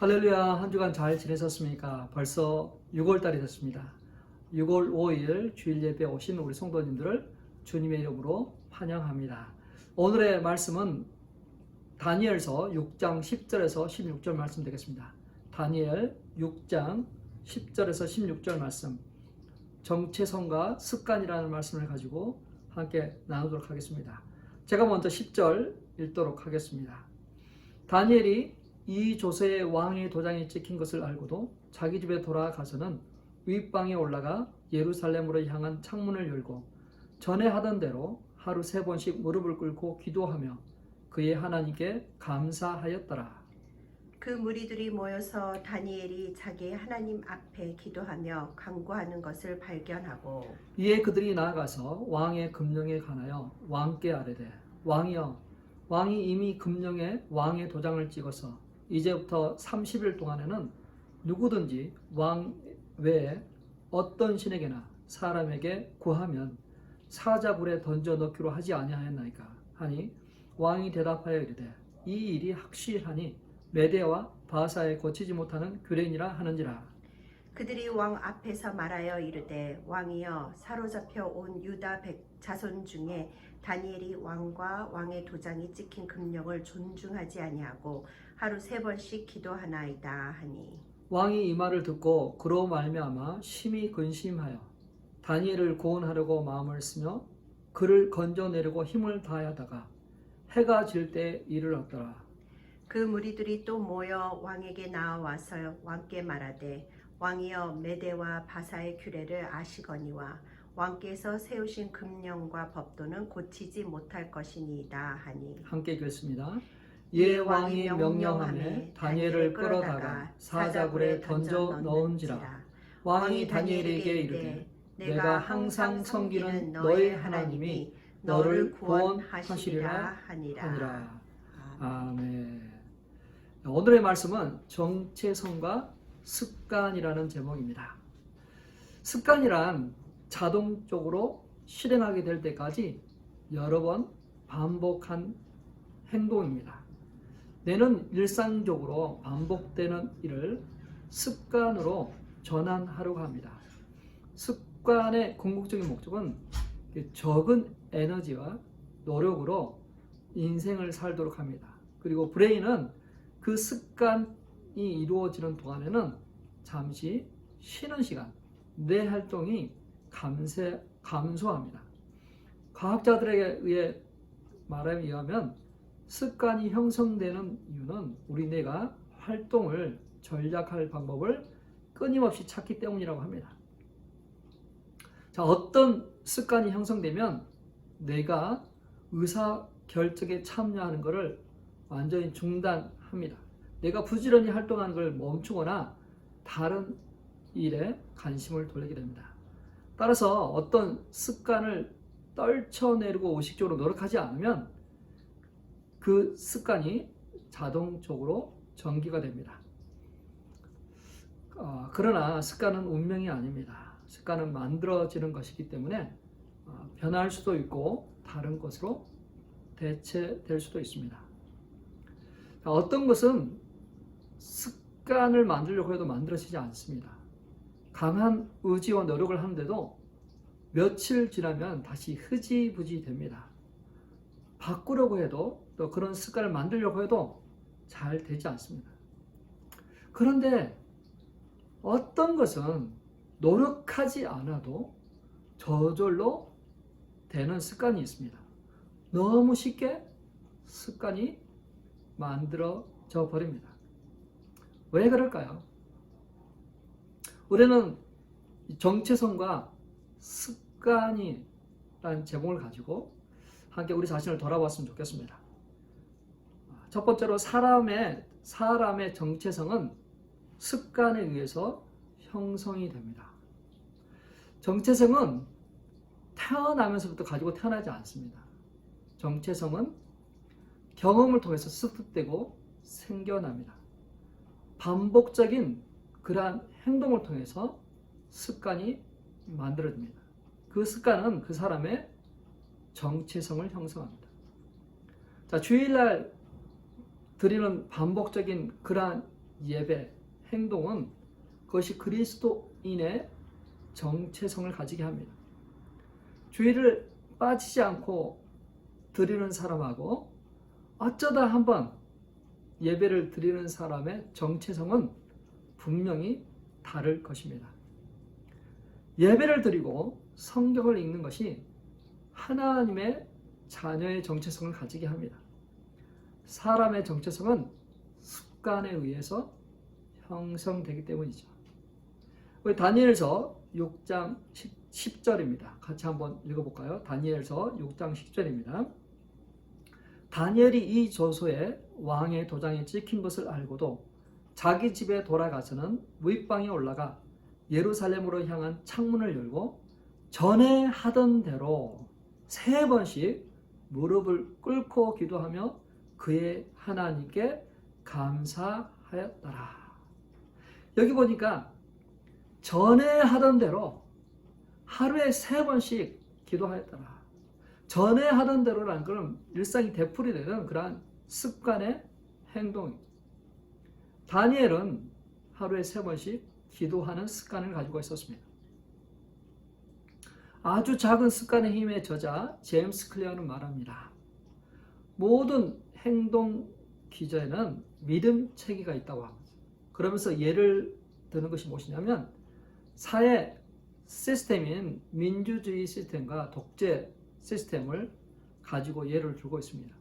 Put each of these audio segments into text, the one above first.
할렐루야, 한 주간 잘 지내셨습니까? 벌써 6월달이 됐습니다. 6월 5일 주일 예배에 오신 우리 성도님들을 주님의 이름으로 환영합니다. 오늘의 말씀은 다니엘서 6장 10절에서 16절 말씀 되겠습니다. 다니엘 6장 10절에서 16절 말씀, 정체성과 습관이라는 말씀을 가지고 함께 나누도록 하겠습니다. 제가 먼저 10절 읽도록 하겠습니다. 다니엘이 이 조세의 왕의 도장이 찍힌 것을 알고도 자기 집에 돌아가서는 윗방에 올라가 예루살렘으로 향한 창문을 열고 전에 하던 대로 하루 3번씩 무릎을 꿇고 기도하며 그의 하나님께 감사하였더라. 그 무리들이 모여서 다니엘이 자기 하나님 앞에 기도하며 간구하는 것을 발견하고 이에 그들이 나아가서 왕의 금령에 관하여 왕께 아뢰되 왕이여, 왕이 이미 금령에 왕의 도장을 찍어서 이제부터 30일 동안에는 누구든지 왕 외에 어떤 신에게나 사람에게 구하면 사자굴에 던져 넣기로 하지 아니하였나이까 하니 왕이 대답하여 이르되 이 일이 확실하니 메대와 바사에 고치지 못하는 규례니라 하는지라. 그들이 왕 앞에서 말하여 이르되 왕이여, 사로잡혀 온 유다 자손 중에 다니엘이 왕과 왕의 도장이 찍힌 금령을 존중하지 아니하고 하루 3번씩 기도하나이다 하니 왕이 이 말을 듣고 그로 말미암아 심히 근심하여 다니엘을 구원하려고 마음을 쓰며 그를 건져내려고 힘을 다하다가 해가 질 때 이르렀더라. 그 무리들이 또 모여 왕에게 나와서 왕께 말하되 왕이여, 메대와 바사의 규례를 아시거니와 왕께서 세우신 금령과 법도는 고치지 못할 것이니이다 하니 함께 읽겠습니다. 예, 왕이 명령하매 다니엘을 끌어다가 사자굴에 던져 넣은지라. 왕이 다니엘에게 이르되 내가 항상 섬기는 너의 하나님이 너를 구원하시리라 하니라. 아멘. 오늘의 말씀은 정체성과 습관이라는 제목입니다. 습관이란 자동적으로 실행하게 될 때까지 여러 번 반복한 행동입니다. 뇌는 일상적으로 반복되는 일을 습관으로 전환하려고 합니다. 습관의 궁극적인 목적은 적은 에너지와 노력으로 인생을 살도록 합니다. 그리고 브레인은 그 습관이 이루어지는 동안에는 잠시 쉬는 시간, 뇌 활동이 감소합니다. 과학자들에 의해 말에 의하면 습관이 형성되는 이유는 우리 뇌가 활동을 전략할 방법을 끊임없이 찾기 때문이라고 합니다. 자, 어떤 습관이 형성되면 뇌가 의사 결정에 참여하는 것을 완전히 중단합니다. 내가 부지런히 활동하는 걸 멈추거나 다른 일에 관심을 돌리게 됩니다. 따라서 어떤 습관을 떨쳐내려고 의식적으로 노력하지 않으면 그 습관이 자동적으로 전기가 됩니다. 그러나 습관은 운명이 아닙니다. 습관은 만들어지는 것이기 때문에 변할 수도 있고 다른 것으로 대체될 수도 있습니다. 어떤 것은 습관을 만들려고 해도 만들어지지 않습니다. 강한 의지와 노력을 하는데도 며칠 지나면 다시 흐지부지 됩니다. 바꾸려고 해도 또 그런 습관을 만들려고 해도 잘 되지 않습니다. 그런데 어떤 것은 노력하지 않아도 저절로 되는 습관이 있습니다. 너무 쉽게 습관이 만들어져 버립니다. 왜 그럴까요? 우리는 정체성과 습관이라는 제목을 가지고 함께 우리 자신을 돌아봤으면 좋겠습니다. 첫 번째로 사람의 정체성은 습관에 의해서 형성이 됩니다. 정체성은 태어나면서부터 가지고 태어나지 않습니다. 정체성은 경험을 통해서 습득되고 생겨납니다. 반복적인 그러한 행동을 통해서 습관이 만들어집니다. 그 습관은 그 사람의 정체성을 형성합니다. 자, 주일날 드리는 반복적인 그러한 예배, 행동은 그것이 그리스도인의 정체성을 가지게 합니다. 주일을 빠지지 않고 드리는 사람하고 어쩌다 한번 예배를 드리는 사람의 정체성은 분명히 다를 것입니다. 예배를 드리고 성경을 읽는 것이 하나님의 자녀의 정체성을 가지게 합니다. 사람의 정체성은 습관에 의해서 형성되기 때문이죠. 우리 다니엘서 6장 10절입니다. 같이 한번 읽어볼까요? 다니엘서 6장 10절입니다. 다니엘이 이 조서에 왕의 도장이 찍힌 것을 알고도 자기 집에 돌아가서는 윗방에 올라가 예루살렘으로 향한 창문을 열고 전에 하던 대로 3번씩 무릎을 꿇고 기도하며 그의 하나님께 감사하였더라. 여기 보니까 전에 하던 대로 하루에 3번씩 기도하였더라. 전에 하던 대로라는 것은 일상이 되풀이되는 그러한 습관의 행동입니다. 다니엘은 하루에 3번씩 기도하는 습관을 가지고 있었습니다. 아주 작은 습관의 힘의 저자 제임스 클리어는 말합니다. 모든 행동 기저에는 믿음 체계가 있다고 합니다. 그러면서 예를 드는 것이 무엇이냐면 사회 시스템인 민주주의 시스템과 독재 시스템을 가지고 예를 들고 있습니다.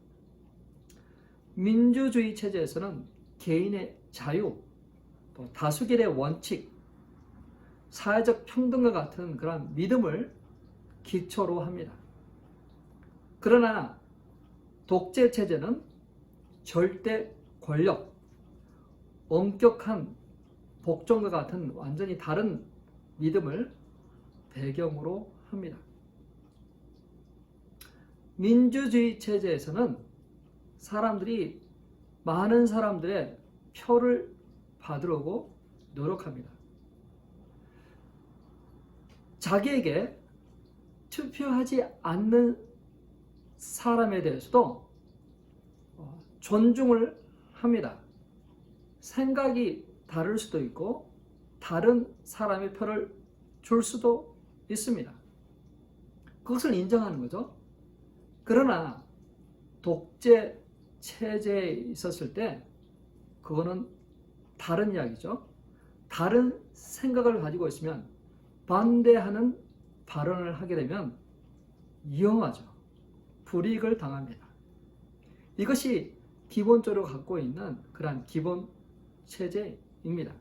민주주의 체제에서는 개인의 자유, 또 다수결의 원칙, 사회적 평등과 같은 그런 믿음을 기초로 합니다. 그러나 독재 체제는 절대 권력, 엄격한 복종과 같은 완전히 다른 믿음을 배경으로 합니다. 민주주의 체제에서는 사람들이 많은 사람들의 표를 받으려고 노력합니다. 자기에게 투표하지 않는 사람에 대해서도 존중을 합니다. 생각이 다를 수도 있고 다른 사람의 표를 줄 수도 있습니다. 그것을 인정하는 거죠. 그러나 독재 체제에 있었을 때 그거는 다른 이야기죠. 다른 생각을 가지고 있으면 반대하는 발언을 하게 되면 위험하죠. 불이익을 당합니다. 이것이 기본적으로 갖고 있는 그러한 기본 체제입니다.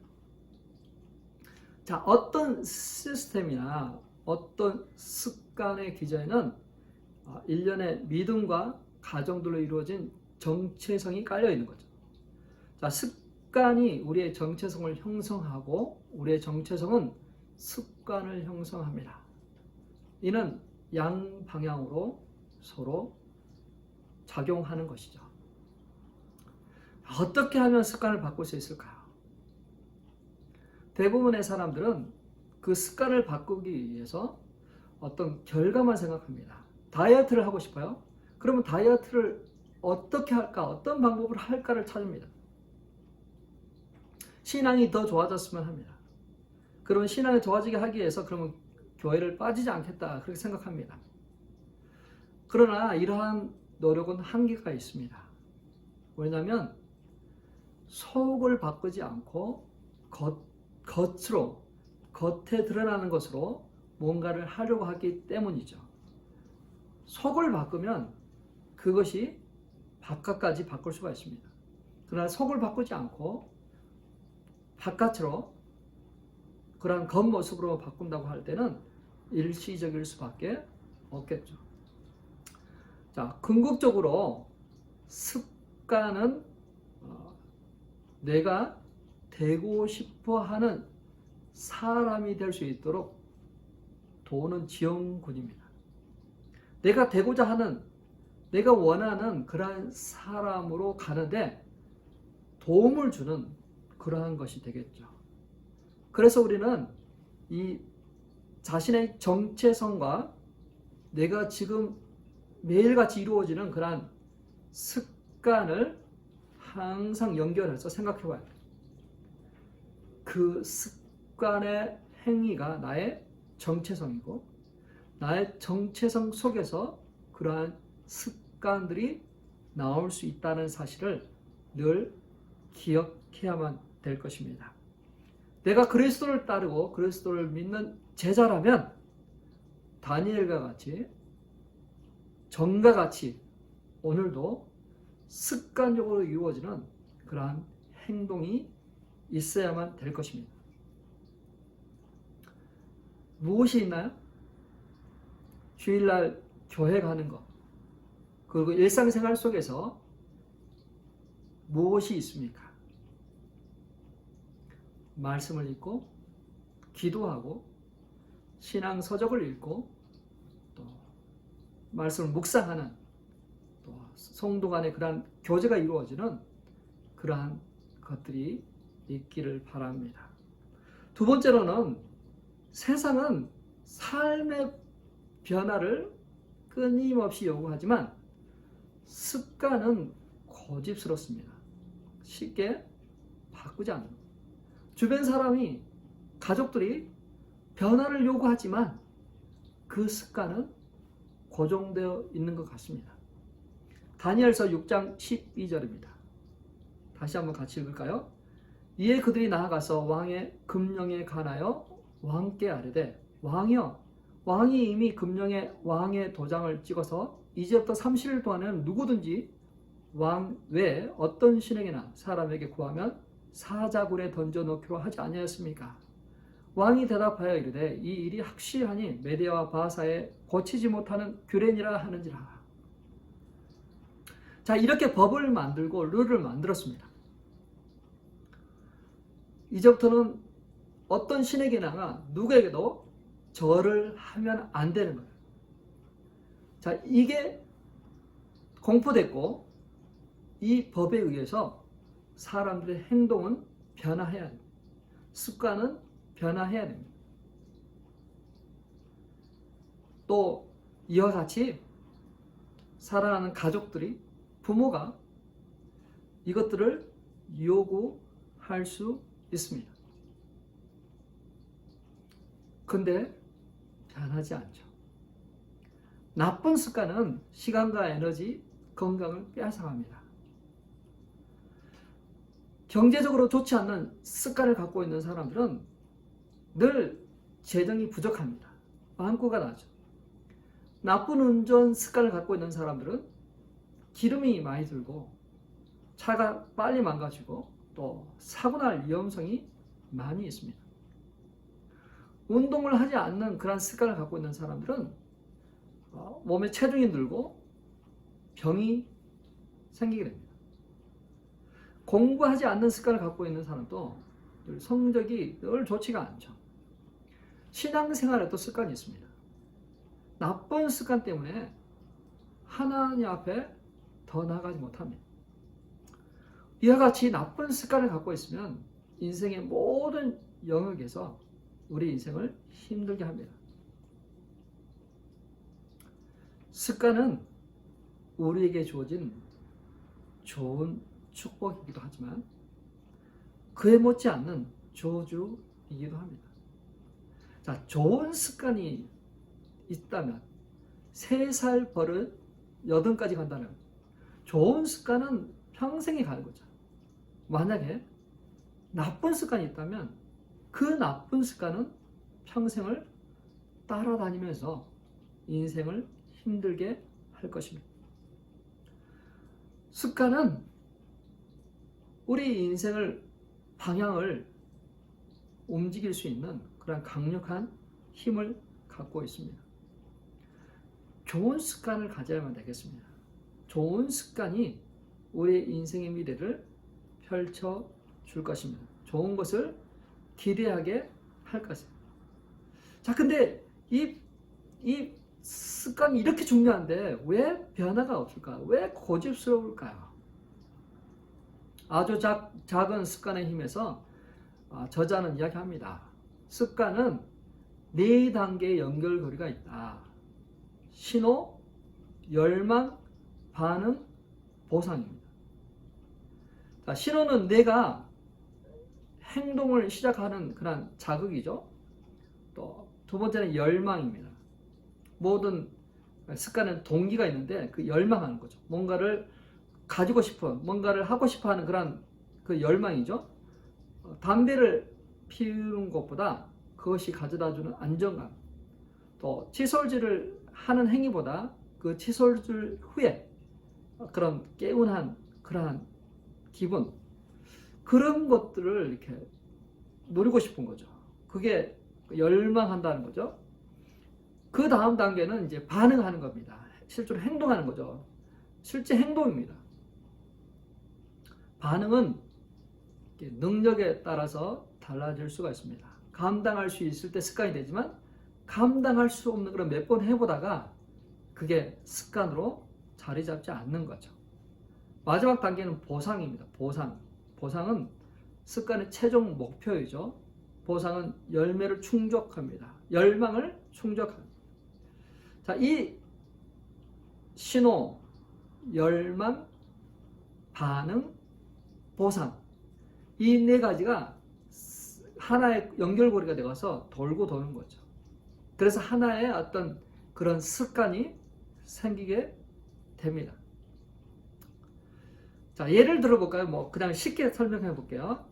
자, 어떤 시스템이나 어떤 습관의 기저에는 일련의 믿음과 가정들로 이루어진 정체성이 깔려 있는 거죠. 자, 습관이 우리의 정체성을 형성하고 우리의 정체성은 습관을 형성합니다. 이는 양방향으로 서로 작용하는 것이죠. 어떻게 하면 습관을 바꿀 수 있을까요? 대부분의 사람들은 그 습관을 바꾸기 위해서 어떤 결과만 생각합니다. 다이어트를 하고 싶어요? 그러면 다이어트를 어떻게 할까? 어떤 방법으로 할까를 찾습니다. 신앙이 더 좋아졌으면 합니다. 그러면 신앙이 좋아지게 하기 위해서 그러면 교회를 빠지지 않겠다 그렇게 생각합니다. 그러나 이러한 노력은 한계가 있습니다. 왜냐하면 속을 바꾸지 않고 겉에 드러나는 것으로 뭔가를 하려고 하기 때문이죠. 속을 바꾸면 그것이 바깥까지 바꿀 수가 있습니다. 그러나 속을 바꾸지 않고 바깥으로 그러한 겉모습으로 바꾼다고 할 때는 일시적일 수밖에 없겠죠. 자, 궁극적으로 습관은 내가 되고 싶어 하는 사람이 될 수 있도록 도우는 지원군입니다. 내가 되고자 하는, 내가 원하는 그러한 사람으로 가는데 도움을 주는 그러한 것이 되겠죠. 그래서 우리는 이 자신의 정체성과 내가 지금 매일같이 이루어지는 그러한 습관을 항상 연결해서 생각해 봐야 돼요. 그 습관의 행위가 나의 정체성이고 나의 정체성 속에서 그러한 습관들이 나올 수 있다는 사실을 늘 기억해야만 될 것입니다. 내가 그리스도를 따르고 그리스도를 믿는 제자라면 다니엘과 같이 전과 같이 오늘도 습관적으로 이루어지는 그러한 행동이 있어야만 될 것입니다. 무엇이 있나요? 주일날 교회 가는 것, 그리고 일상생활 속에서 무엇이 있습니까? 말씀을 읽고 기도하고 신앙 서적을 읽고 또 말씀을 묵상하는 또 성도 간의 그러한 교제가 이루어지는 그러한 것들이 있기를 바랍니다. 두 번째로는 세상은 삶의 변화를 끊임없이 요구하지만 습관은 고집스럽습니다. 쉽게 바꾸지 않는 것. 주변 사람이 가족들이 변화를 요구하지만 그 습관은 고정되어 있는 것 같습니다. 다니엘서 6장 12절입니다. 다시 한번 같이 읽을까요? 이에 그들이 나아가서 왕의 금령에 관하여 왕께 아뢰되 왕이여, 왕이 이미 금령에 왕의 도장을 찍어서 이제부터 30일 동안은 누구든지 왕 외에 어떤 신에게나 사람에게 구하면 사자굴에 던져놓기로 하지 아니하였습니까? 왕이 대답하여 이르되 이 일이 확실하니 메대와 바사에 고치지 못하는 규례니라 하는지라. 자, 이렇게 법을 만들고 룰을 만들었습니다. 이제부터는 어떤 신에게나 누구에게도 절을 하면 안 되는 거예요. 자, 이게 공포됐고 이 법에 의해서 사람들의 행동은 변화해야 됩니다. 습관은 변화해야 됩니다. 또 이와 같이 사랑하는 가족들이 부모가 이것들을 요구할 수 있습니다. 근데 변하지 않죠. 나쁜 습관은 시간과 에너지, 건강을 빼앗아갑니다. 경제적으로 좋지 않는 습관을 갖고 있는 사람들은 늘 재정이 부족합니다. 마음고가 나죠. 나쁜 운전 습관을 갖고 있는 사람들은 기름이 많이 들고 차가 빨리 망가지고 또 사고 날 위험성이 많이 있습니다. 운동을 하지 않는 그런 습관을 갖고 있는 사람들은 몸에 체중이 늘고 병이 생기게 됩니다. 공부하지 않는 습관을 갖고 있는 사람도 성적이 늘 좋지가 않죠. 신앙생활에도 습관이 있습니다. 나쁜 습관 때문에 하나님 앞에 더 나아가지 못합니다. 이와 같이 나쁜 습관을 갖고 있으면 인생의 모든 영역에서 우리 인생을 힘들게 합니다. 습관은 우리에게 주어진 좋은 축복이기도 하지만 그에 못지않는 저주이기도 합니다. 자, 좋은 습관이 있다면 3살 버릇 80까지 간다는 좋은 습관은 평생이 가는 거죠. 만약에 나쁜 습관이 있다면 그 나쁜 습관은 평생을 따라다니면서 인생을 힘들게 할 것입니다. 습관은 우리 인생을 방향을 움직일 수 있는 그런 강력한 힘을 갖고 있습니다. 좋은 습관을 가져야만 되겠습니다. 좋은 습관이 우리 인생의 미래를 펼쳐줄 것입니다. 좋은 것을 기대하게 할 것입니다. 자, 근데 이 습관이 이렇게 중요한데 왜 변화가 없을까? 왜 고집스러울까요? 아주 작은 습관의 힘에서 저자는 이야기합니다. 습관은 4단계의 연결고리가 있다. 신호, 열망, 반응, 보상입니다. 자, 신호는 내가 행동을 시작하는 그런 자극이죠. 또 두 번째는 열망입니다. 모든 습관은 동기가 있는데 그 열망하는 거죠. 뭔가를 가지고 싶은, 뭔가를 하고 싶어 하는 그런 그 열망이죠. 담배를 피우는 것보다 그것이 가져다주는 안정감, 또 칫솔질을 하는 행위보다 그 칫솔질 후에 그런 개운한 그러한 기분, 그런 것들을 이렇게 누리고 싶은 거죠. 그게 열망한다는 거죠. 그 다음 단계는 이제 반응하는 겁니다. 실제로 행동하는 거죠. 실제 행동입니다. 반응은 능력에 따라서 달라질 수가 있습니다. 감당할 수 있을 때 습관이 되지만 감당할 수 없는 그런 몇 번 해보다가 그게 습관으로 자리 잡지 않는 거죠. 마지막 단계는 보상입니다. 보상은 습관의 최종 목표이죠. 보상은 열매를 충족합니다. 열망을 충족합니다. 자, 이 신호, 열망, 반응, 보상, 이 네 가지가 하나의 연결고리가 되어서 돌고 도는 거죠. 그래서 하나의 어떤 그런 습관이 생기게 됩니다. 자, 예를 들어볼까요? 뭐 그냥 쉽게 설명해 볼게요.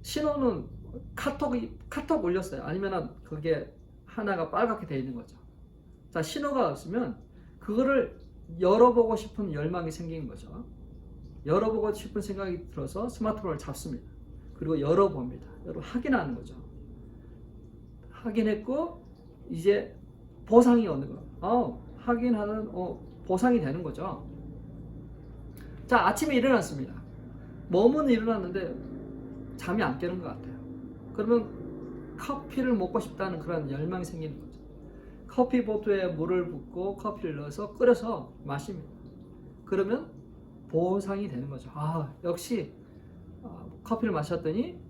신호는 카톡 올렸어요. 아니면은 그게 하나가 빨갛게 되어 있는 거죠. 자, 신호가 없으면 그거를 열어보고 싶은 열망이 생긴 거죠. 열어보고 싶은 생각이 들어서 스마트폰을 잡습니다. 그리고 열어봅니다. 확인하는 거죠. 확인했고 이제 보상이 오는 거. 확인하는 보상이 되는 거죠. 자, 아침에 일어났습니다. 몸은 일어났는데 잠이 안 깨는 것 같아요. 그러면 커피를 먹고 싶다는 그런 열망이 생기는 거죠. 커피 포트에 물을 붓고 커피를 넣어서 끓여서 마십니다. 그러면 보상이 되는 거죠. 역시 커피를 마셨더니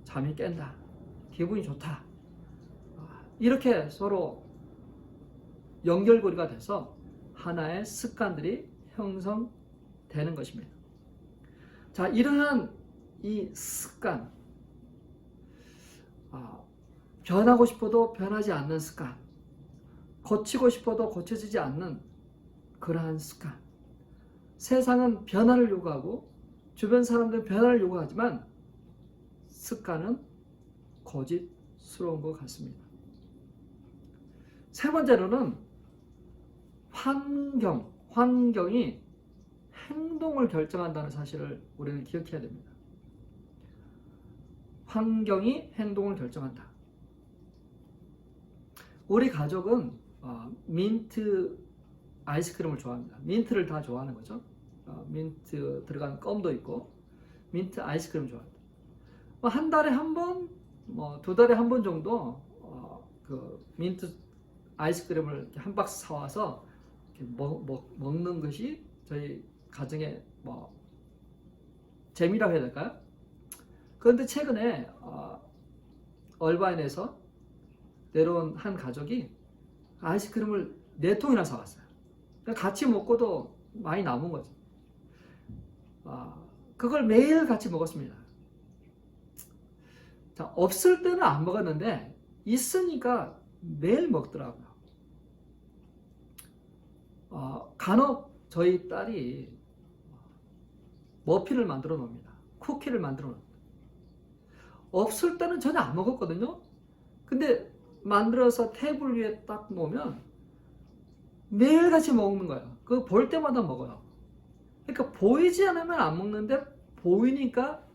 잠이 깬다. 기분이 좋다. 이렇게 서로 연결고리가 돼서 하나의 습관들이 형성되는 것입니다. 자, 이러한 이 습관, 변하고 싶어도 변하지 않는 습관, 고치고 싶어도 고쳐지지 않는 그러한 습관. 세상은 변화를 요구하고 주변 사람들은 변화를 요구하지만 습관은 고집스러운 것 같습니다. 세 번째로는 환경이 행동을 결정한다는 사실을 우리는 기억해야 됩니다. 환경이 행동을 결정한다. 우리 가족은 민트 아이스크림을 좋아합니다. 민트를 다 좋아하는 거죠. 민트 들어간 껌도 있고 민트 아이스크림 좋아합니다. 한 달에 한 번, 두 달에 한 번 정도 그 민트 아이스크림을 이렇게 한 박스 사와서 이렇게 먹는 것이 저희 가정의 재미라고 해야 될까요? 그런데 최근에 얼바인에서 내려온 한 가족이 아이스크림을 4통이나 사왔어요. 같이 먹고도 많이 남은 거죠. 그걸 매일 같이 먹었습니다. 자, 없을 때는 안 먹었는데 있으니까 매일 먹더라고요. 간혹 저희 딸이 머핀을 만들어 놓습니다. 쿠키를 만들어 놓습니다. 없을 때는 전혀 안 먹었거든요. 근데 만들어서 테이블 위에 딱 놓으면 매일같이 먹는 거예요. 그거 볼 때마다 먹어요. 그러니까 보이지 않으면 안 먹는데 보이니까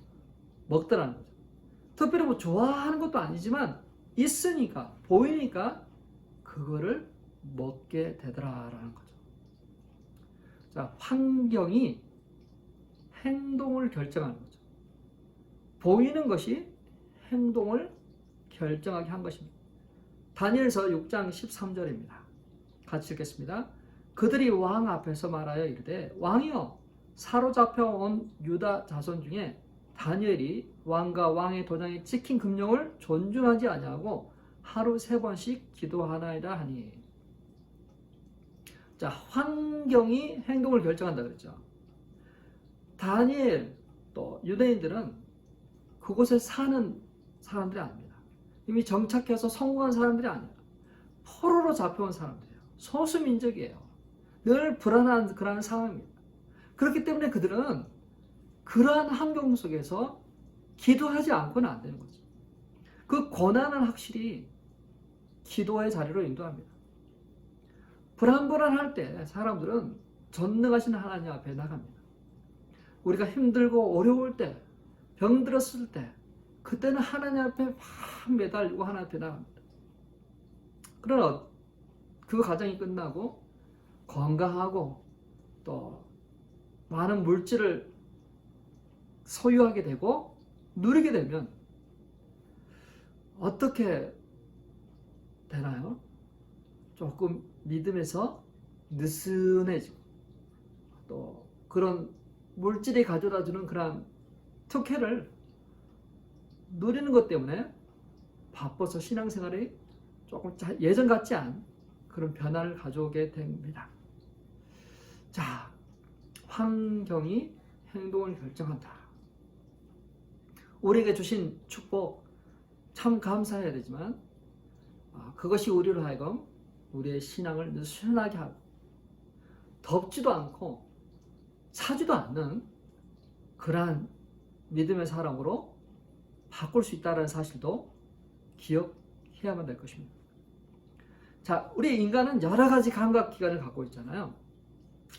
먹더라는 거죠. 특별히 뭐 좋아하는 것도 아니지만 있으니까, 보이니까 그거를 먹게 되더라라는 거죠. 자, 환경이 행동을 결정하는 거죠. 보이는 것이 행동을 결정하게 한 것입니다. 다니엘서 6장 13절입니다. 같이 읽겠습니다. 그들이 왕 앞에서 말하여 이르되 왕이여 사로잡혀 온 유다 자손 중에 다니엘이 왕과 왕의 도장에 찍힌 금령을 존중하지 아니하고 하루 3번씩 기도하나이다 하니. 자, 환경이 행동을 결정한다 그랬죠. 다니엘 또 유대인들은 그곳에 사는 사람들이 아닙니다. 이미 정착해서 성공한 사람들이 아니에요. 포로로 잡혀온 사람들이에요. 소수민족이에요. 늘 불안한 그런 상황입니다. 그렇기 때문에 그들은 그러한 환경 속에서 기도하지 않고는 안 되는 거죠. 그 고난은 확실히 기도의 자리로 인도합니다. 불안할 때 사람들은 전능하신 하나님 앞에 나갑니다. 우리가 힘들고 어려울 때, 병들었을 때, 그때는 하나님 앞에 막 매달리고 하나님 앞에 나갑니다. 그러나 그 과정이 끝나고 건강하고 또 많은 물질을 소유하게 되고 누리게 되면 어떻게 되나요? 조금 믿음에서 느슨해지고 또 그런 물질이 가져다주는 그런 특혜를 누리는 것 때문에 바빠서 신앙생활이 조금 예전 같지 않은 그런 변화를 가져오게 됩니다. 자, 환경이 행동을 결정한다. 우리에게 주신 축복 참 감사해야 되지만 그것이 우리로 하여금 우리의 신앙을 느슨하게 하고 덥지도 않고 차지도 않는 그러한 믿음의 사람으로 바꿀 수 있다는 사실도 기억해야만 될 것입니다. 자, 우리 인간은 여러 가지 감각기관을 갖고 있잖아요.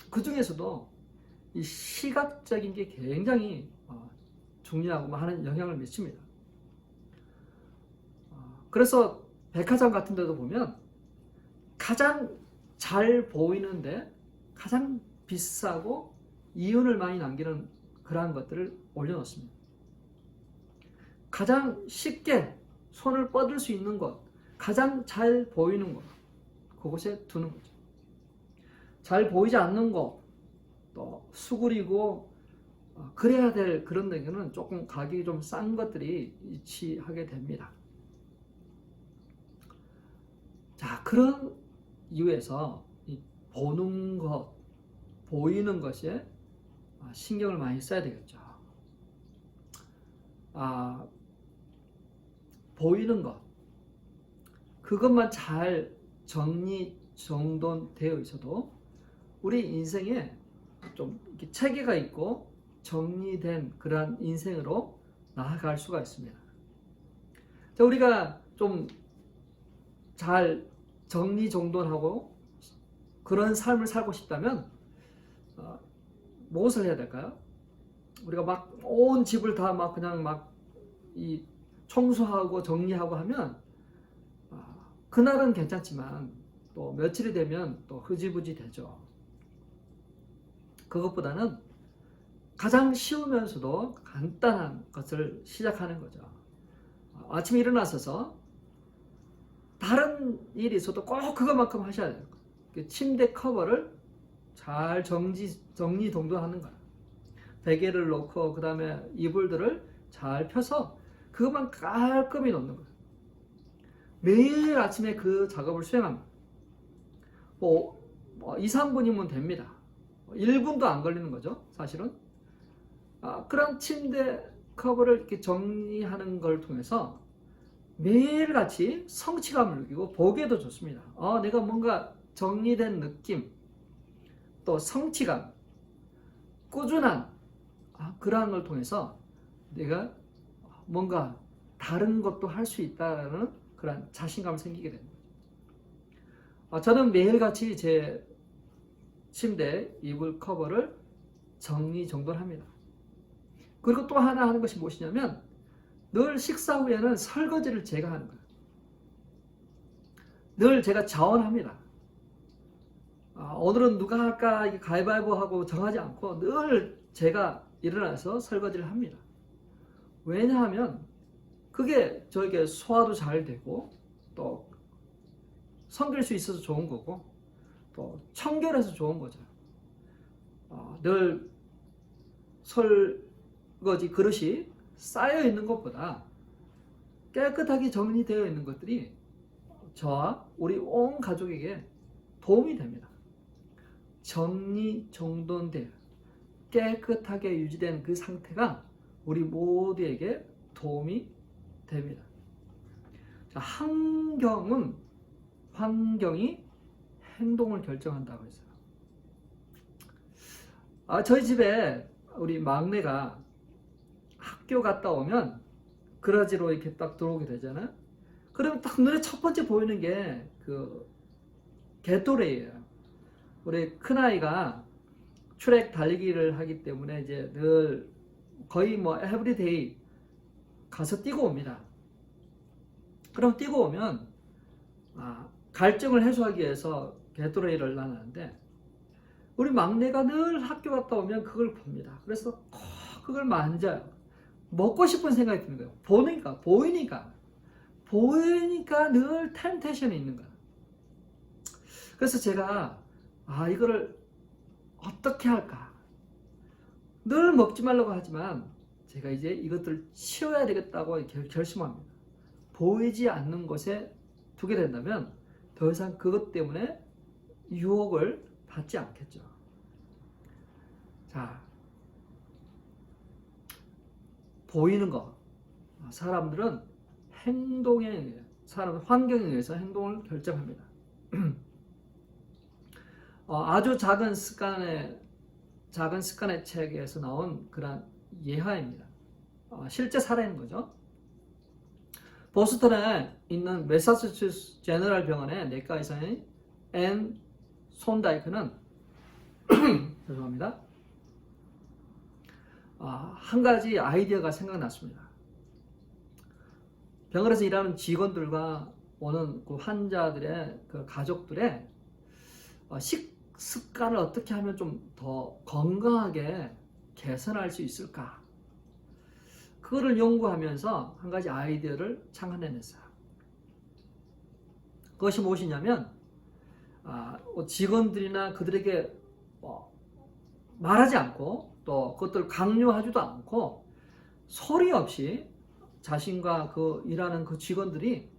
그 중에서도 이 시각적인 게 굉장히 중요하고 많은 영향을 미칩니다. 그래서 백화점 같은 데도 보면 가장 잘 보이는데 가장 비싸고 이윤을 많이 남기는 그러한 것들을 올려놓습니다. 가장 쉽게 손을 뻗을 수 있는 곳, 가장 잘 보이는 곳, 그곳에 두는 거죠. 잘 보이지 않는 곳, 또 수그리고 그래야 될 그런 데는 조금 가격이 좀 싼 것들이 위치하게 됩니다. 자, 그런 이유에서 이 보는 것, 보이는 것에 신경을 많이 써야 되겠죠. 보이는 것, 그것만 잘 정돈되어 있어도 우리 인생에 좀 이렇게 체계가 있고 정리된 그러한 인생으로 나아갈 수가 있습니다. 자, 우리가 좀 잘 정리정돈하고 그런 삶을 살고 싶다면 무엇을 해야 될까요? 우리가 막 온 집을 다 막 그냥 막 이 청소하고 정리하고 하면 그날은 괜찮지만 또 며칠이 되면 또 흐지부지 되죠. 그것보다는 가장 쉬우면서도 간단한 것을 시작하는 거죠. 아침에 일어나셔서 다른 일이 있어도 꼭 그것만큼 하셔야 돼요. 침대 커버를 잘 정리정돈하는 거예요. 베개를 놓고 그 다음에 이불들을 잘 펴서 그것만 깔끔히 놓는 거예요. 매일 아침에 그 작업을 수행합니다. 2, 3분이면 됩니다. 1분도 안 걸리는 거죠, 사실은. 그런 침대 커버를 이렇게 정리하는 걸 통해서 매일같이 성취감을 느끼고 보기에도 좋습니다. 내가 뭔가 정리된 느낌, 또 성취감, 꾸준한 그러한 걸 통해서 내가 뭔가 다른 것도 할 수 있다는 그런 자신감을 생기게 됩니다. 저는 매일같이 제 침대 이불 커버를 정리정돈합니다. 그리고 또 하나 하는 것이 무엇이냐면 늘 식사 후에는 설거지를 제가 하는 거예요. 늘 제가 자원합니다. 오늘은 누가 할까 이렇게 가위바위보 하고 정하지 않고 늘 제가 일어나서 설거지를 합니다. 왜냐하면 그게 저에게 소화도 잘 되고 또 섬길 수 있어서 좋은 거고 또 청결해서 좋은 거죠. 늘 설거지 그릇이 쌓여 있는 것보다 깨끗하게 정리되어 있는 것들이 저와 우리 온 가족에게 도움이 됩니다. 정리정돈되어 깨끗하게 유지된 그 상태가 우리 모두에게 도움이 됩니다. 자, 환경이 행동을 결정한다고 했어요. 저희 집에 우리 막내가 학교 갔다 오면 그라지로 이렇게 딱 들어오게 되잖아요. 그러면 딱 눈에 첫 번째 보이는 게 그 게토레이예요. 우리 큰아이가 트랙 달리기를 하기 때문에 이제 늘 거의 뭐 에브리데이 가서 뛰고 옵니다. 그럼 뛰고 오면 갈증을 해소하기 위해서 게토레이를 나누는데 우리 막내가 늘 학교 갔다 오면 그걸 봅니다. 그래서 그걸 만져요. 먹고 싶은 생각이 드는 거예요. 보이니까 늘 템테이션이 있는 거야. 그래서 제가 이거를 어떻게 할까? 늘 먹지 말라고 하지만 제가 이제 이것들을 치워야 되겠다고 결심합니다. 보이지 않는 곳에 두게 된다면 더 이상 그것 때문에 유혹을 받지 않겠죠. 자, 보이는 거. 사람들은 환경에 의해서 행동을 결정합니다. 아주 작은 습관의 책에서 나온 그런 예화입니다. 실제 사례인 거죠. 보스턴에 있는 매사추세츠 제너럴 병원의 내과 의사인 앤 손다이크는 죄송합니다. 한 가지 아이디어가 생각났습니다. 병원에서 일하는 직원들과 오는 그 환자들의 그 가족들의 식습관을 어떻게 하면 좀 더 건강하게 개선할 수 있을까? 그거를 연구하면서 한 가지 아이디어를 창안해냈어요. 그것이 무엇이냐면 직원들이나 그들에게 말하지 않고 또 그것들을 강요하지도 않고 소리 없이 자신과 그 일하는 그 직원들이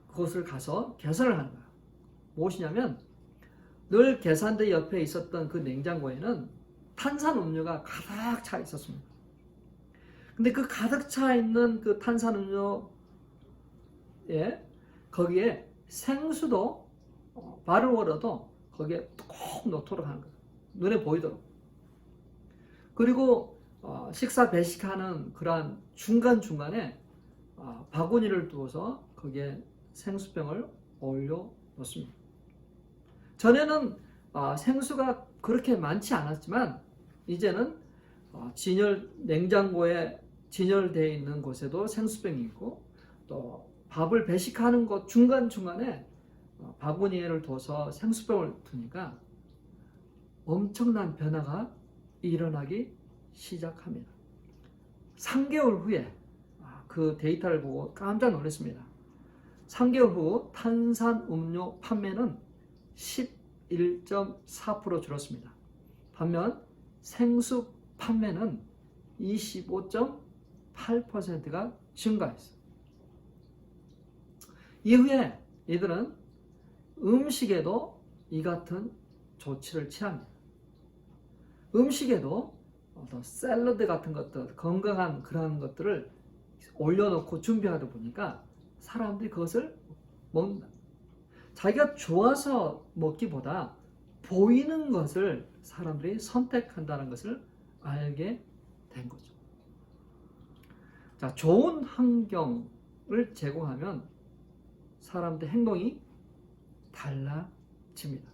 그것을 가서 개선을 하는 거예요. 무엇이냐면 늘 계산대 옆에 있었던 그 냉장고에는 탄산음료가 가득 차 있었습니다. 근데 그 가득 차 있는 그 탄산음료에 거기에 생수도 발을 걸어도 거기에 꼭 넣도록 하는 거예요. 눈에 보이도록. 그리고 식사 배식하는 그러한 중간중간에 바구니를 두어서 거기에 생수병을 올려 놓습니다. 전에는 생수가 그렇게 많지 않았지만 이제는 냉장고에 진열되어 있는 곳에도 생수병이 있고 또 밥을 배식하는 곳 중간중간에 바구니를 둬서 생수병을 두니까 엄청난 변화가 일어나기 시작합니다. 3개월 후에 그 데이터를 보고 깜짝 놀랐습니다. 3개월 후 탄산음료 판매는 11.4% 줄었습니다. 반면 생수 판매는 25.8%가 증가했어요. 이후에 이들은 음식에도 이 같은 조치를 취합니다. 음식에도 어떤 샐러드 같은 것들, 건강한 그런 것들을 올려놓고 준비하다 보니까 사람들이 그것을 먹는다. 자기가 좋아서 먹기보다 보이는 것을 사람들이 선택한다는 것을 알게 된 거죠. 자, 좋은 환경을 제공하면 사람들의 행동이 달라집니다.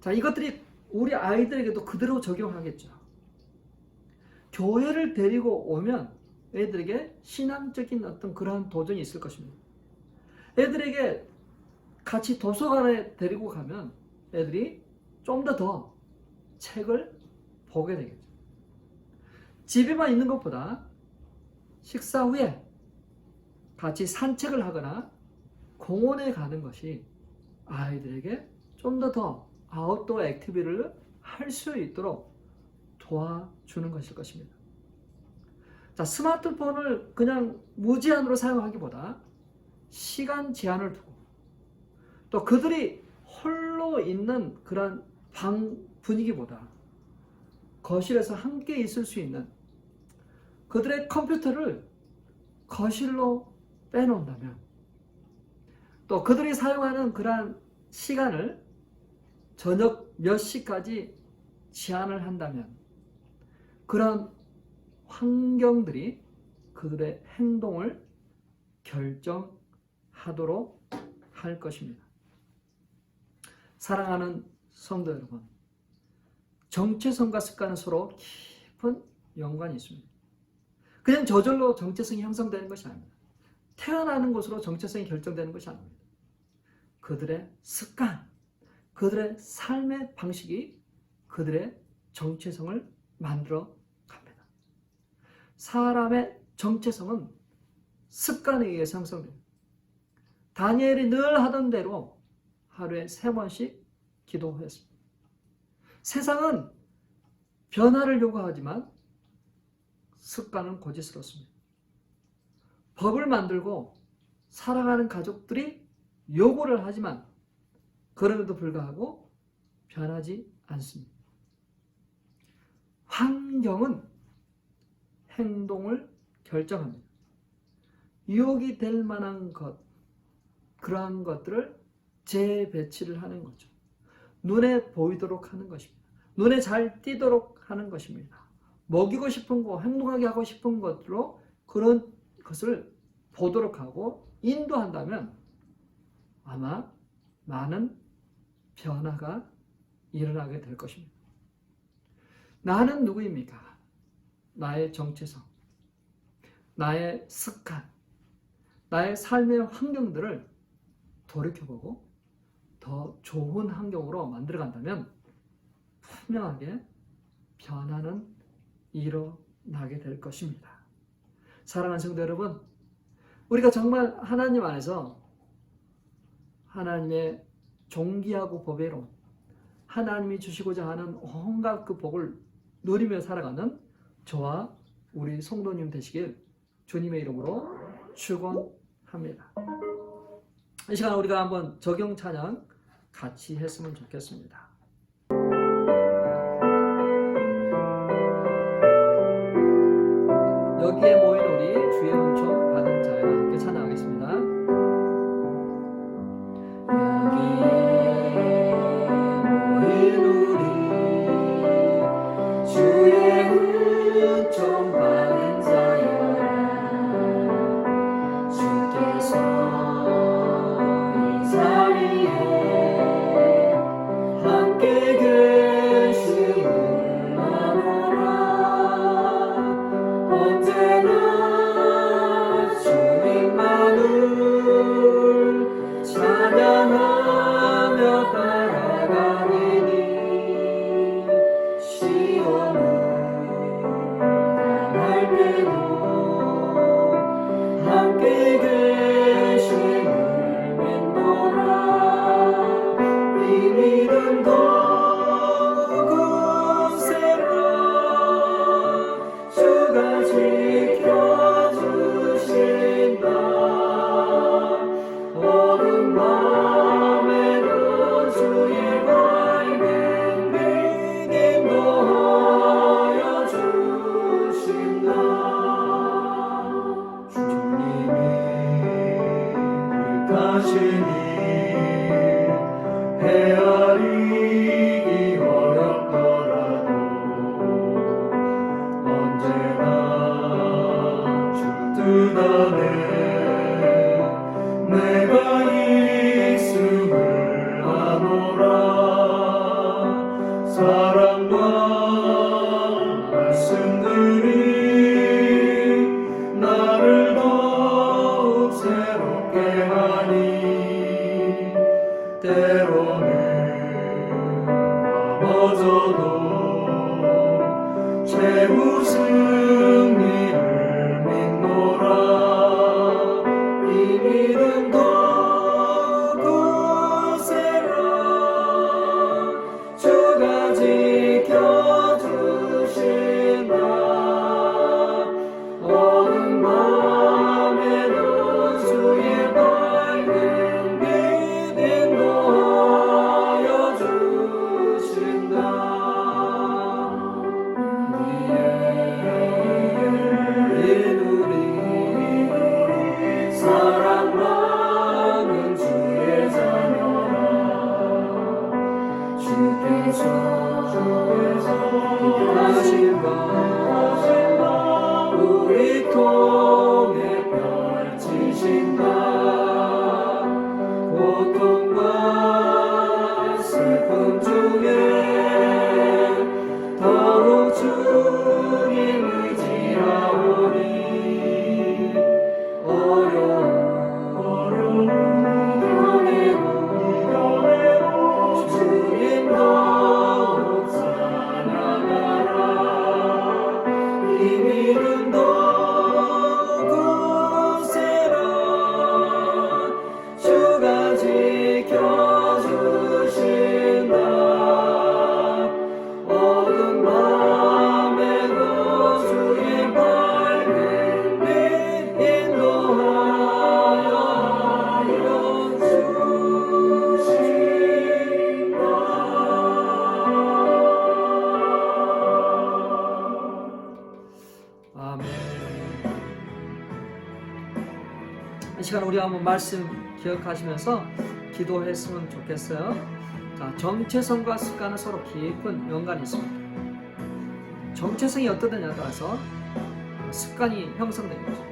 자, 이것들이 우리 아이들에게도 그대로 적용하겠죠. 교회를 데리고 오면 애들에게 신앙적인 어떤 그러한 도전이 있을 것입니다. 애들에게 같이 도서관에 데리고 가면 애들이 좀 더 책을 보게 되겠죠. 집에만 있는 것보다 식사 후에 같이 산책을 하거나 공원에 가는 것이 아이들에게 좀 더 아웃도어 액티비티를 할 수 있도록 도와주는 것일 것입니다. 자, 스마트폰을 그냥 무제한으로 사용하기보다 시간 제한을 두고 또 그들이 홀로 있는 그런 방 분위기보다 거실에서 함께 있을 수 있는 그들의 컴퓨터를 거실로 빼놓는다면, 또 그들이 사용하는 그러한 시간을 저녁 몇 시까지 제한을 한다면, 그런 환경들이 그들의 행동을 결정하도록 할 것입니다. 사랑하는 성도 여러분, 정체성과 습관은 서로 깊은 연관이 있습니다. 그냥 저절로 정체성이 형성되는 것이 아닙니다. 태어나는 것으로 정체성이 결정되는 것이 아닙니다. 그들의 습관, 그들의 삶의 방식이 그들의 정체성을 만들어 갑니다. 사람의 정체성은 습관에 의해서 형성됩니다. 다니엘이 늘 하던 대로 하루에 3번씩 기도했습니다. 세상은 변화를 요구하지만 습관은 고집스럽습니다. 법을 만들고 살아가는 가족들이 요구를 하지만 그럼에도 불구하고 변하지 않습니다. 환경은 행동을 결정합니다. 유혹이 될 만한 것, 그러한 것들을 재배치를 하는 거죠. 눈에 보이도록 하는 것입니다. 눈에 잘 띄도록 하는 것입니다. 먹이고 싶은 거, 행동하게 하고 싶은 것으로 그런 것을 보도록 하고 인도한다면 아마 많은 변화가 일어나게 될 것입니다. 나는 누구입니까? 나의 정체성, 나의 습관, 나의 삶의 환경들을 돌이켜보고 더 좋은 환경으로 만들어간다면 분명하게 변화는 일어나게 될 것입니다. 사랑하는 성도 여러분, 우리가 정말 하나님 안에서 하나님의 존귀하고 보배로운 하나님이 주시고자 하는 온갖 그 복을 누리며 살아가는 저와 우리 성도님 되시길 주님의 이름으로 축원합니다. 이 시간 우리가 한번 적용 찬양 같이 했으면 좋겠습니다. 여기에 모인 우리 주의 은총 받은 자와 함께 찬양하겠습니다. 여기에 모인 우리 주의 은총 받은 자여, 주께서 이 자리에 함께 계심을 아노라. 언제나 주님만을 찬양하며 따라가리니 시험을 당할 때도 함께 계심을 믿노라. 이 믿음 더욱 굳세라. 주가 지켜주신다. 어두운 밤에도 주의 밝은 빛 인도하여 주신다. 주님이 뜻하시니 헤아리기 어렵더라도 언제나 주 뜻 안에 내가 있음을 아노라. 사랑과 말씀들이 나를 더욱 새롭게 하니 때로는 넘어져도 최후 승리를 믿노라. 통해 펼치신다. 고통과 슬픔 중에 더욱 주님 의지하오니 어려운 현해로 주님 더욱 사랑하라. 이 믿음도 굳세라. 주가 지켜주신다. 어두운 밤에도 주의 밝은 빛 인도하여 주신다. 아멘. 이 시간 우리 한번 말씀 기억하시면서 기도했으면 좋겠어요. 자, 정체성과 습관은 서로 깊은 연관이 있습니다. 정체성이 어떠느냐에 따라서 습관이 형성되는 거죠.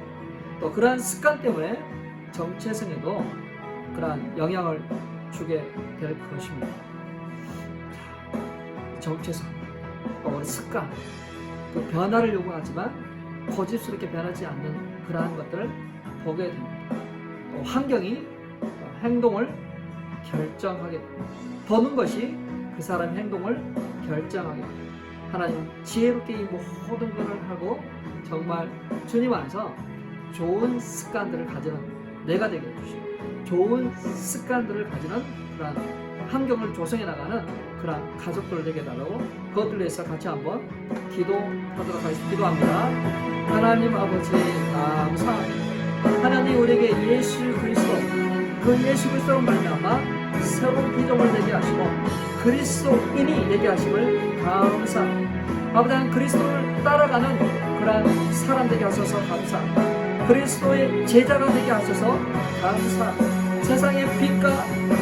또 그러한 습관 때문에 정체성에도 그러한 영향을 주게 될 것입니다. 자, 정체성, 또 우리 습관, 또 변화를 요구하지만 고집스럽게 변하지 않는 그러한 것들을 보게 됩니다. 또 환경이 행동을 결정하게 됩니다. 보는 것이 그 사람의 행동을 결정하게 됩니다. 하나님은 지혜롭게 이 모든 것을 하고 정말 주님 안에서 좋은 습관들을 가지는 내가 되게 해주시고 좋은 습관들을 가지는 그러한 환경을 조성해 나가는 그러한 가족들을 되게 해달라고 그것들을 위해서 같이 한번 기도하도록 하겠습니다. 기도합니다. 하나님 아버지 감사합니다. 하나님 우리에게 예수 그리스도 그 예수 그리스도로 말미암아 새로운 기종을 되게 하시고 그리스도인이 되게 하심을 감사합니다. 아버지 하나님 그리스도를 따라가는 그러한 사람 되게 하셔서 감사합니다. 그리스도의 제자가 되게 하셔서 감사합니다. 세상의 빛과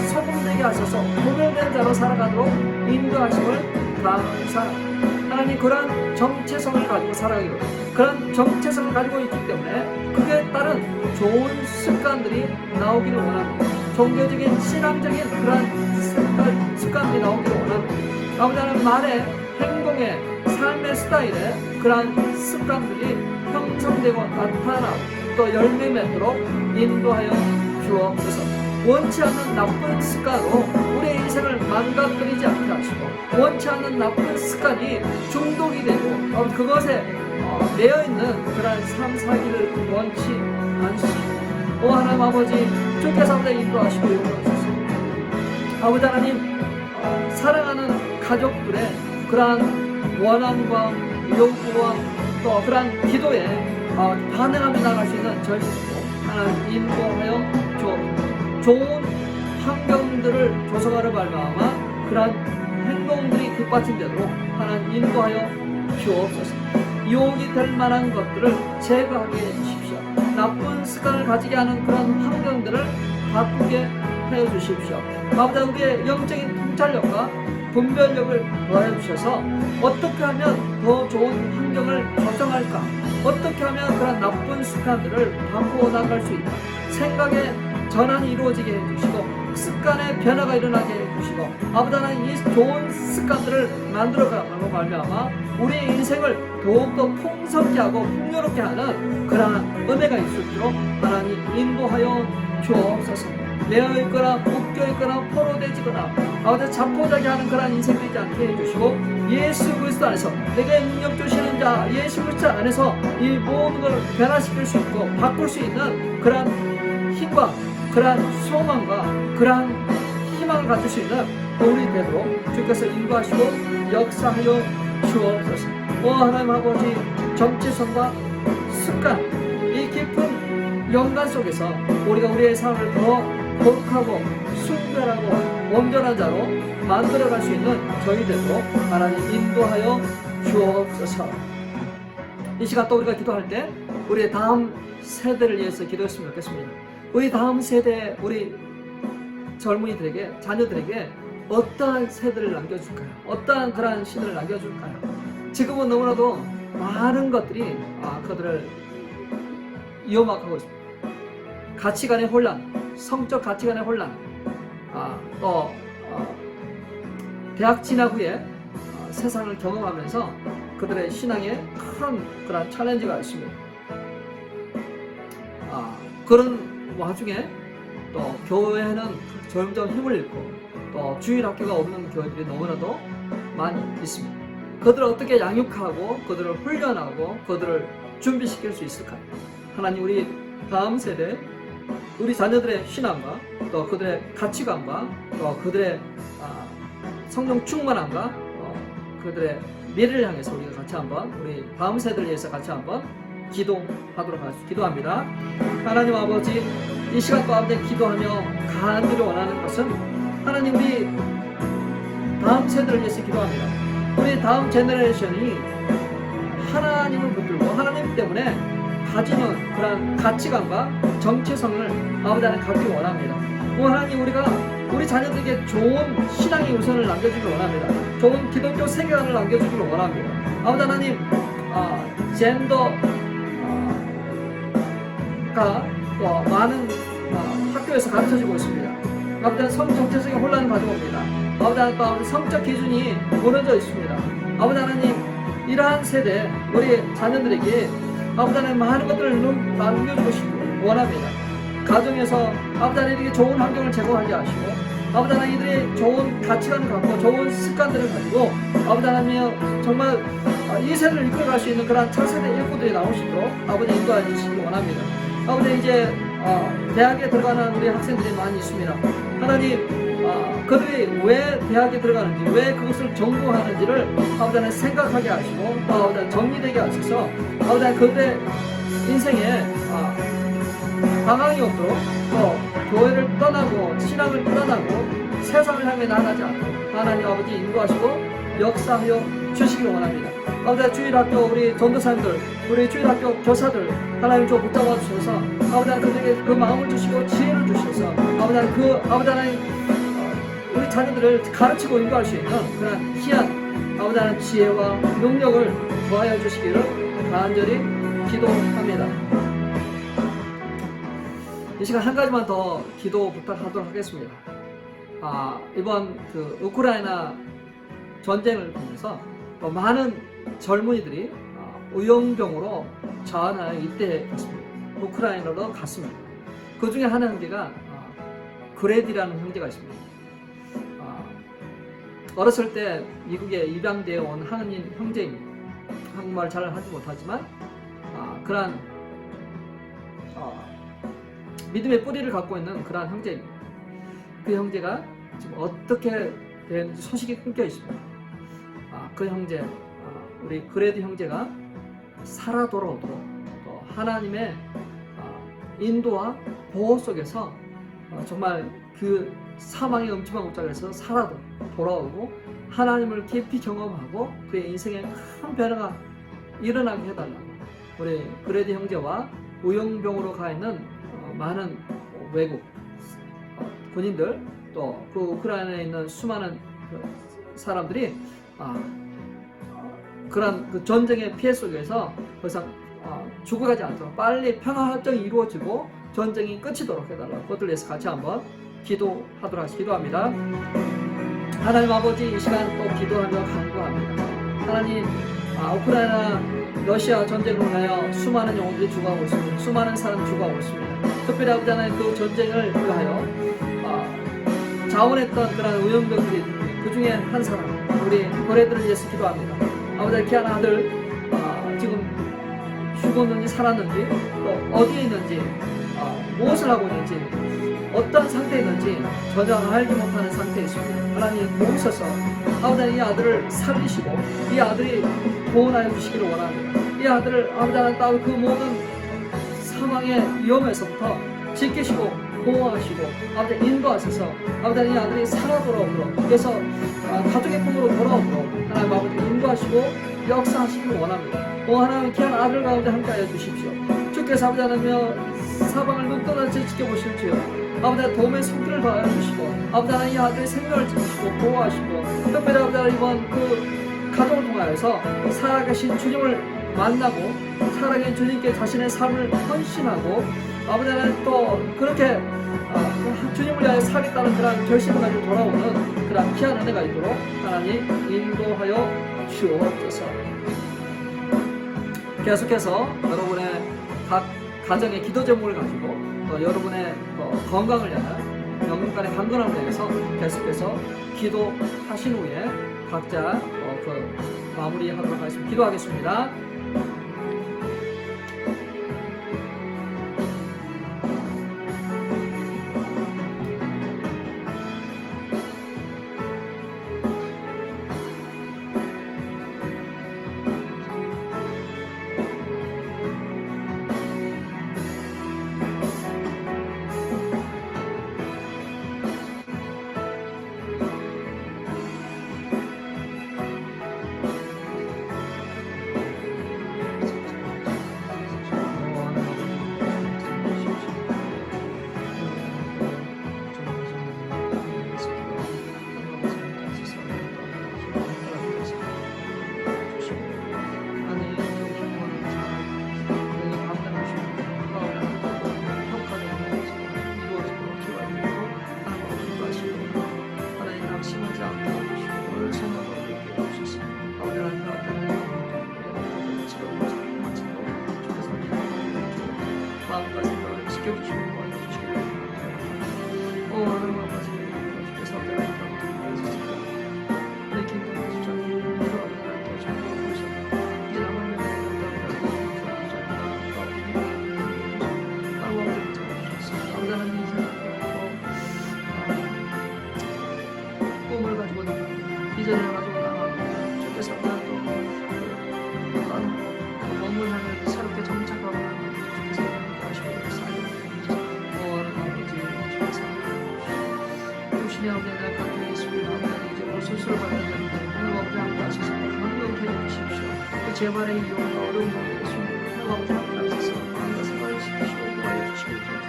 소금 되게 하셔서 구별된 자로 살아가도록 인도하심을 감사합니다. 하나님 그러한 정체성을 가지고 살아가기로 그런 정체성을 가지고 있기 때문에 그에 따른 좋은 습관들이 나오기를 원합니다. 종교적인 신앙적인 그러한 습관들이 나오기를 원합니다. 아버지 하나님 말에 행동에 삶의 스타일에 그러한 습관들이 형성되고 나타나고 또 열매 맺도록 인도하여 주옵소서. 원치 않는 나쁜 습관으로 우리의 인생을 망가뜨리지 않게 하시고 원치 않는 나쁜 습관이 중독이 되고 그것에 매여있는 그런 삶 살기를 원치 않으시고 하나님 아버지 주께서 우리를 인도하시고 용서하소서. 아버지 하나님 사랑하는 가족들의 그러한 원함과 요구와 또 그러한 기도에 반응하며 나갈 수 있는 저희들도 하나님 인도하여 주옵소서. 좋은 환경들을 조성하러 발마하마 그러한 행동들이 뒷받침되도록 하나님 인도하여 주옵소서. 유혹이 될 만한 것들을 제거하게 해주십시오. 나쁜 습관을 가지게 하는 그런 환경들을 바꾸게 해주십시오. 아버지 우리의 영적인 통찰력과 분별력을 더해주셔서 어떻게 하면 더 좋은 환경을 조성할까, 어떻게 하면 그런 나쁜 습관들을 바꾸어 나갈 수 있다, 생각의 전환이 이루어지게 해주시고 습관의 변화가 일어나게 해주시고 아버지 하나님 이 좋은 습관들을 만들어가고 말미암아 우리의 인생을 더욱더 풍성케 하고 풍요롭게 하는 그러한 은혜가 있을수록 하나님 인도하여 주옵소서. 매어있거나 묶여있거나 포로되지거나 아버지 자포자기 하는 그러한 인생 되지 않게 해주시고 예수 그리스도 안에서 내게 능력 주시는 자 예수 그리스도 안에서 이 모든 걸 변화시킬 수 있고 바꿀 수 있는 그러한 힘과 그러한 소망과 그러한 희망을 가질 수 있는 우리 되도록 주께서 인도하시고 역사하여 주옵소서. 하나님 아버지 정체성과 습관 이 깊은 연관 속에서 우리가 우리의 삶을 더 거룩하고 순결하고 온전한 자로 만들어갈 수 있는 저희 되도록 하나님 인도하여 주옵소서. 이 시간 또 우리가 기도할 때 우리의 다음 세대를 위해서 기도했으면 좋겠습니다. 우리 다음 세대 우리 젊은이들에게 자녀들에게 어떠한 세대를 남겨줄까요? 어떠한 그러한 신을 남겨줄까요? 지금은 너무나도 많은 것들이 그들을 위험하고 있습니다. 가치관의 혼란, 성적 가치관의 혼란, 또 대학 진학 후에 세상을 경험하면서 그들의 신앙에 큰 그런 챌린지가 있습니다. 그런 와중에 또 교회는 점점 힘을 잃고 또 주일학교가 없는 교회들이 너무나도 많이 있습니다. 그들을 어떻게 양육하고 그들을 훈련하고 그들을 준비시킬 수 있을까요? 하나님, 우리 다음 세대 우리 자녀들의 신앙과 또 그들의 가치관과 또 그들의 성령 충만함과 그들의 미래를 향해서 우리가 같이 한번 우리 다음 세대를 위해서 같이 한번 기도하도록 하겠습니다. 기도합니다. 하나님 아버지, 이 시간 가운데 기도하며 간절히 원하는 것은 하나님, 우리 다음 세대를 위해서 기도합니다. 우리 다음 제너레이션이 하나님을 붙들고 하나님 때문에 가지는 그런 가치관과 정체성을 아버지 하나님 갖기 원합니다. 하나님, 우리가 우리 자녀들에게 좋은 신앙의 우선을 남겨주길 원합니다. 좋은 기독교 세계관을 남겨주길 원합니다. 아버지 하나님, 젠더가 또 많은 학교에서 가르쳐지고 있습니다. 아버지 하나님, 성 정체성의 혼란을 가져옵니다. 아버지 하나님, 성적 기준이 무너져 있습니다. 아버지 하나님, 이러한 세대 우리 자녀들에게 아버지 하나님 많은 것들을 남겨주고 싶고 원합니다. 가정에서 아버지 하나님에게 좋은 환경을 제공하게 하시고 아버지 하나님, 이들이 좋은 가치관을 갖고 좋은 습관들을 가지고 아버지 하나님 정말 이 세대를 이끌어갈 수 있는 그런 차세대 일꾼들이 나올 수 있도록 아버지 인도해 주시기 원합니다. 아버지, 이제 대학에 들어가는 우리 학생들이 많이 있습니다. 하나님, 그들이 왜 대학에 들어가는지, 왜 그것을 전공하는지를 아버지 하나님 생각하게 하시고 또 아버지 하나님 정리되게 하셔서 아버지 하나님 그들의 인생에 방황이 없도록 또 교회를 떠나고 신앙을 떠나고 세상을 향해 나아가지 않도록 하나님 아버지 인도하시고 역사하여 주시기 원합니다. 아버지, 주일학교 우리 전도사님들, 우리 주일학교 교사들 하나님 좀 붙잡아 주셔서 아버지 하나님 그들에게 그 마음을 주시고 지혜를 주셔서 아버지 하나님 아버지 하나님 우리 자녀들을 가르치고 인도할 수 있는 그런 희한 아버지 하나님 지혜와 능력을 더하여 주시기를 간절히 기도합니다. 이 시간 한 가지만 더 기도 부탁하도록 하겠습니다. 이번 그 우크라이나 전쟁을 통해서 많은 젊은이들이 의용병으로 자원하여 입대했습니다. 우크라이나로 갔습니다. 그 중에 한 형제가 그레디라는 형제가 있습니다. 어렸을 때 미국에 입양되어 온 한인 형제입니다. 한국말 잘 하지 못하지만 그러한 믿음의 뿌리를 갖고 있는 그러한 형제입니다. 그 형제가 지금 어떻게 되는지 소식이 끊겨 있습니다. 그 형제, 우리 그레디 형제가 살아 돌아오도록 또 하나님의 인도와 보호 속에서 정말 그 사망의 음침한 옷장에서 살아 돌아오고 하나님을 깊이 경험하고 그의 인생에 큰 변화가 일어나게 해달라고 우리 그레디 형제와 의용병으로 가 있는 많은 외국 군인들 또 그 우크라이나에 있는 수많은 사람들이 그런 그 전쟁의 피해 속에서 더 이상 죽어가지 않도록 빨리 평화협정이 이루어지고 전쟁이 끝이도록 해달라고 그것들 위해서 같이 한번 기도하도록 기도합니다. 하나님 아버지, 이 시간 또 기도하며 간구합니다. 하나님, 우크라이나 러시아 전쟁으로 인하여 수많은 영혼들이 죽어가고 있습니다. 수많은 사람이 죽어가고 있습니다. 특별히 아버지 하나님, 그 전쟁을 위하여 자원했던 그런 의용병들이 그 중에 한 사람 우리 고래들을 위해서 기도합니다. 아버지, 귀한 아들 지금 죽었는지 살았는지 또 어디에 있는지 무엇을 하고 있는지 어떤 상태에 있는지 전혀 알지 못하는 상태에 있습니다. 하나님 보시셔서 아버지 이 아들을 살리시고 이 아들이 구원하여 주시기를 원합니다. 이 아들을 아버지 하나님 그 모든 사망의 위험에서부터 지키시고 보호하시고 아버지 인도하셔서 아버지 이 아들이 살아 돌아오도록 그래서 가족의 품으로 돌아오도록 하나님 아버지 인도하시고 역사하시기를 원합니다. 하나님 귀한 아들 가운데 함께하여 주십시오. 주께서 아버지 하나님 사방을 눈떠나지 지켜보실지요. 아버지 도움의 손길을 더하여 주시고 아버지 하나님 이 아들의 생명을 지키시고 보호하시고 특별히 아버지 하나님 이번 그 가정을 통하여서 살아계신 주님을 만나고 살아계신 주님께 자신의 삶을 헌신하고 아버지 하나님 또 그렇게 주님을 위하여 살겠다는 그런 결심을 가지고 돌아오는 그런 귀한 은혜가 있도록 하나님 인도하여 주옵소서. 계속해서 여러분의 각 가정의 기도 제목을 가지고 여러분의 건강을 위한 영육간의 강건함을 위해서 계속해서 기도하신 후에 각자 마무리하도록 하겠습니다. 기도하겠습니다. 비전을 가지고 나가고 주께서 또 몸을 향해 새롭게 정착하고 주께서 하시고 살고 아버지 주께서 주신의 아버지 내가 가지고 있습니다. 이제 수술 받았는데 하나님 아버지 함께 하셔서 건강케 해주십시오. 그 재발의 이용과 어려운 가운데 있습니다. 하나님 아버지 함께 하셔서 마음과 생각을 지키시고 도와주시옵소서.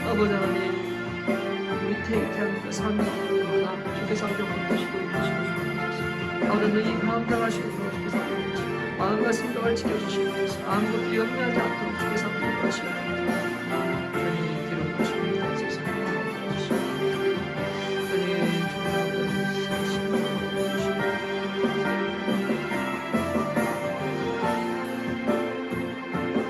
아버지 하나님 위태위태한 그 삶을 보나 주께서 함께 보시고 있으시옵소서. 아버지 능히 감당하시고 주께서 마음과 생각을 지켜주시옵소서. 아무것도 염려하지 않도록 주께서 함께 하시옵소서.